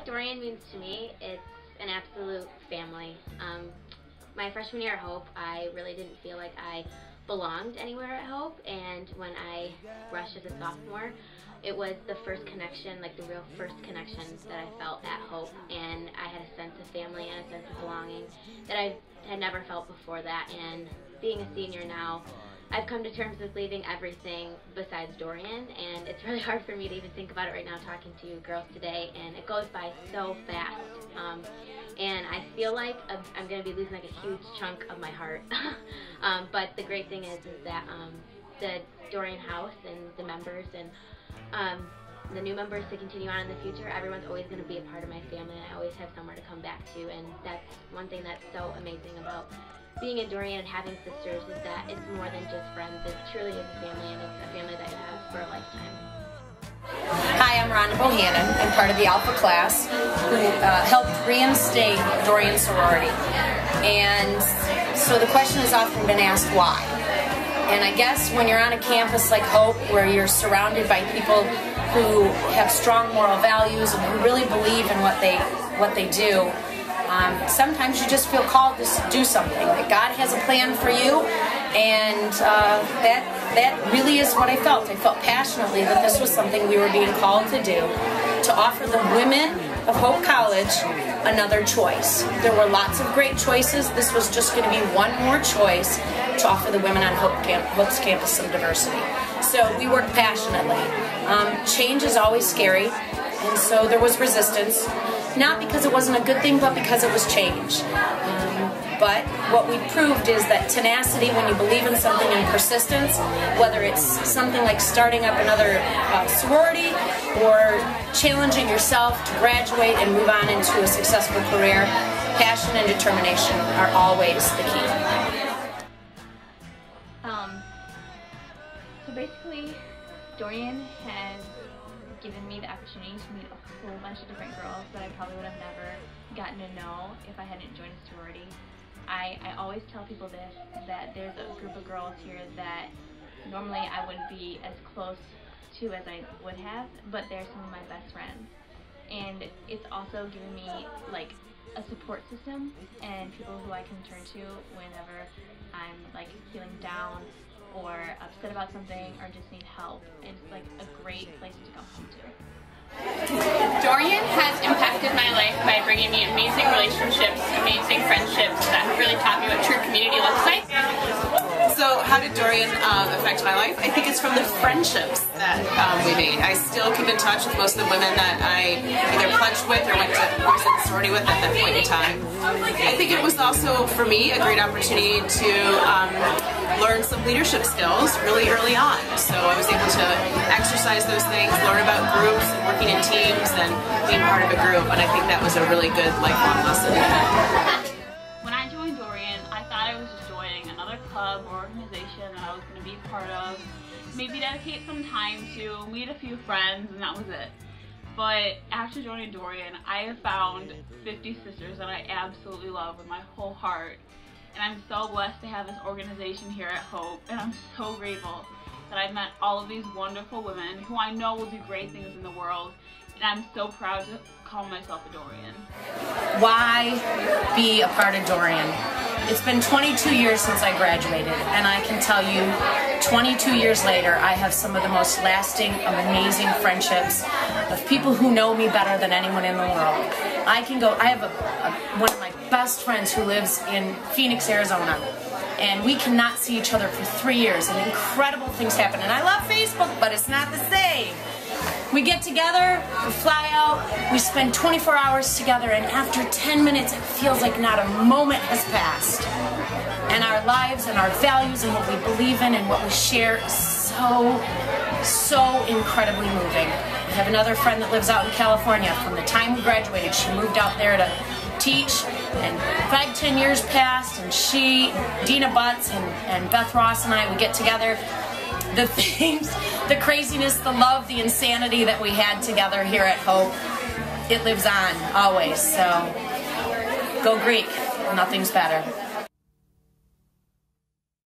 what Dorian means to me, it's an absolute family. My freshman year at Hope, I really didn't feel like I belonged anywhere at Hope, and when I rushed as a sophomore, it was the first connection, like the real first connection that I felt at Hope, and I had a sense of family and a sense of belonging that I had never felt before that. And being a senior now, I've come to terms with leaving everything besides Dorian, and it's really hard for me to even think about it right now talking to you girls today, and it goes by so fast. And I feel like I'm going to be losing like a huge chunk of my heart. But the great thing is that the Dorian house and the members and the new members to continue on in the future, everyone's always going to be a part of my family, and I always have somewhere to come back to. And that's one thing that's so amazing about being in Dorian and having sisters, is that it's more than just friends. It truly is a family, and it's a family that I have for a lifetime. Hi, I'm Rhonda Bohannon. I'm part of the Alpha class who helped reinstate Dorian sorority. And so the question has often been asked, why? And I guess when you're on a campus like Hope, where you're surrounded by people who have strong moral values and who really believe in what they do, sometimes you just feel called to do something, that God has a plan for you, and that really is what I felt. I felt passionately that this was something we were being called to do, to offer the women of Hope College another choice. There were lots of great choices. This was just going to be one more choice to offer the women on Hope's campus some diversity. So we worked passionately. Change is always scary, and so there was resistance. Not because it wasn't a good thing, but because it was change. But what we proved is that tenacity, when you believe in something, and persistence, whether it's something like starting up another sorority or challenging yourself to graduate and move on into a successful career, passion and determination are always the key. So basically, Dorian has given me the opportunity to meet a whole bunch of different girls that I probably would have never gotten to know if I hadn't joined a sorority. I always tell people this, that there's a group of girls here that normally I wouldn't be as close to as I would have, but they're some of my best friends. And it's also given me like a support system and people who I can turn to whenever I'm like feeling down or upset about something or just need help. It's like a great place to come home to. Dorian has impacted my life by bringing me amazing relationships, amazing friendships that have really taught me what true community looks like. So how did Dorian affect my life? I think it's from the friendships that we made. I still keep in touch with most of the women that I either pledged with or went to sorority with at that point in time. I think it was also, for me, a great opportunity to learn some leadership skills really early on. So I was able to exercise those things, learn about groups and working in teams and being part of a group, and I think that was a really good lifelong lesson. When I joined Dorian, I thought I was just joining another club or organization that I was going to be part of, maybe dedicate some time to, meet a few friends, and that was it. But after joining Dorian, I have found 50 sisters that I absolutely love with my whole heart. And I'm so blessed to have this organization here at Hope, and I'm so grateful that I've met all of these wonderful women who I know will do great things in the world, and I'm so proud to call myself a Dorian. Why be a part of Dorian? It's been 22 years since I graduated, and I can tell you, 22 years later, I have some of the most lasting, amazing friendships of people who know me better than anyone in the world. I have one of my best friends who lives in Phoenix, Arizona, and we cannot see each other for 3 years, and incredible things happen. And I love Facebook, but it's not the same. We get together, we fly out, we spend 24 hours together, and after 10 minutes, it feels like not a moment has passed. And our lives and our values and what we believe in and what we share is so incredibly moving. I have another friend that lives out in California. From the time we graduated, she moved out there to teach, and 5-10 years passed, and she, Dina Butts, and Beth Ross and I would get together. The things, the craziness, the love, the insanity that we had together here at Hope, it lives on always. So go Greek, nothing's better.